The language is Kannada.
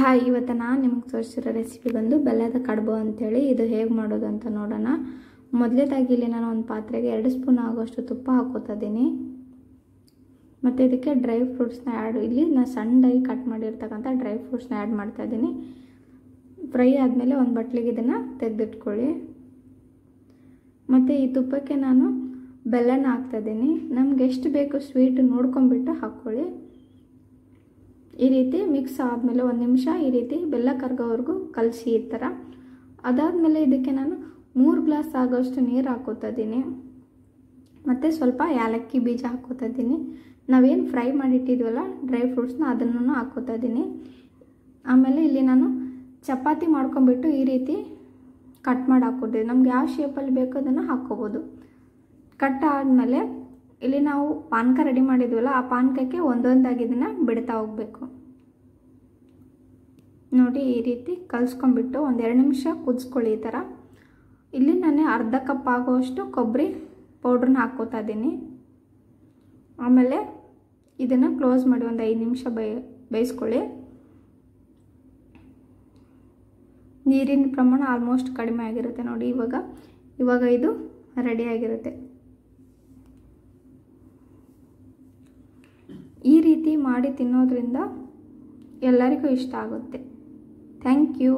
ಹಾಯ್, ಇವತ್ತು ನಾನು ನಿಮಗೆ ತೋರಿಸಿರೋ ರೆಸಿಪಿ ಬಂದು ಬೆಲ್ಲದ ಕಡುಬು ಅಂತೇಳಿ. ಇದು ಹೇಗೆ ಮಾಡೋದು ಅಂತ ನೋಡೋಣ. ಮೊದಲೇದಾಗಿ ಇಲ್ಲಿ ನಾನು ಒಂದು ಪಾತ್ರೆಗೆ 2 ಸ್ಪೂನ್ ಆಗೋಷ್ಟು ತುಪ್ಪ ಹಾಕೋತಾ ಇದ್ದೀನಿ. ಮತ್ತು ಇದಕ್ಕೆ ಡ್ರೈ ಫ್ರೂಟ್ಸ್ನ ಇಲ್ಲಿ ನಾನು ಸಣ್ಣದಾಗಿ ಕಟ್ ಮಾಡಿರ್ತಕ್ಕಂಥ ಡ್ರೈ ಫ್ರೂಟ್ಸ್ನ ಆ್ಯಡ್ ಮಾಡ್ತಾ ಇದ್ದೀನಿ. ಫ್ರೈ ಆದಮೇಲೆ ಒಂದು ಬಟ್ಲಿಗೆ ಇದನ್ನು ತೆಗೆದಿಟ್ಕೊಳ್ಳಿ. ಮತ್ತು ಈ ತುಪ್ಪಕ್ಕೆ ನಾನು ಬೆಲ್ಲನ ಹಾಕ್ತಾಯಿದ್ದೀನಿ. ನಮ್ಗೆ ಎಷ್ಟು ಬೇಕು ಸ್ವೀಟ್ ನೋಡ್ಕೊಂಬಿಟ್ಟು ಹಾಕ್ಕೊಳ್ಳಿ. ಈ ರೀತಿ ಮಿಕ್ಸ್ ಆದಮೇಲೆ 1 ನಿಮಿಷ ಈ ರೀತಿ ಬೆಲ್ಲ ಕರಗೋವರೆಗೂ ಕಲಸಿ ಈ ಥರ. ಅದಾದಮೇಲೆ ಇದಕ್ಕೆ ನಾನು 3 ಗ್ಲಾಸ್ ಆಗೋಷ್ಟು ನೀರು ಹಾಕೋತಾ ಇದ್ದೀನಿ. ಮತ್ತು ಸ್ವಲ್ಪ ಏಲಕ್ಕಿ ಬೀಜ ಹಾಕೋತಾ ಇದ್ದೀನಿ. ನಾವೇನು ಫ್ರೈ ಮಾಡಿಟ್ಟಿದ್ವಲ್ಲ ಡ್ರೈ ಫ್ರೂಟ್ಸ್ನ ಅದನ್ನು ಹಾಕೋತಾ ಇದ್ದೀನಿ. ಆಮೇಲೆ ಇಲ್ಲಿ ನಾನು ಚಪಾತಿ ಮಾಡ್ಕೊಂಬಿಟ್ಟು ಈ ರೀತಿ ಕಟ್ ಮಾಡಿ ಹಾಕ್ಕೊಟ್ಟಿದ್ದೀನಿ. ನಮ್ಗೆ ಯಾವ ಶೇಪಲ್ಲಿ ಬೇಕೋ ಅದನ್ನು ಹಾಕ್ಕೋಬೋದು. ಕಟ್ ಆದಮೇಲೆ ಇಲ್ಲಿ ನಾವು ಪಾನಕ ರೆಡಿ ಮಾಡಿದ್ವಲ್ಲ, ಆ ಪಾನಕಕ್ಕೆ ಒಂದೊಂದಾಗಿ ಇದನ್ನು ಬಿಡ್ತಾ ಹೋಗಬೇಕು. ನೋಡಿ, ಈ ರೀತಿ ಕಲಿಸ್ಕೊಂಡ್ಬಿಟ್ಟು 1-2 ನಿಮಿಷ ಕುದಿಸ್ಕೊಳ್ಳಿ ಈ ಥರ. ಇಲ್ಲಿ ನಾನು ಅರ್ಧ ಕಪ್ ಆಗೋಷ್ಟು ಕೊಬ್ಬರಿ ಪೌಡ್ರನ್ನ ಹಾಕ್ಕೋತಾ ಇದ್ದೀನಿ. ಆಮೇಲೆ ಇದನ್ನು ಕ್ಲೋಸ್ ಮಾಡಿ 5 ನಿಮಿಷ ಬೇಯಿಸ್ಕೊಳ್ಳಿ. ನೀರಿನ ಪ್ರಮಾಣ ಆಲ್ಮೋಸ್ಟ್ ಕಡಿಮೆ ಆಗಿರುತ್ತೆ ನೋಡಿ. ಇವಾಗ ಇದು ರೆಡಿಯಾಗಿರುತ್ತೆ. ಈ ರೀತಿ ಮಾಡಿ ತಿನ್ನೋದ್ರಿಂದ ಎಲ್ಲರಿಗೂ ಇಷ್ಟ ಆಗುತ್ತೆ. Thank you.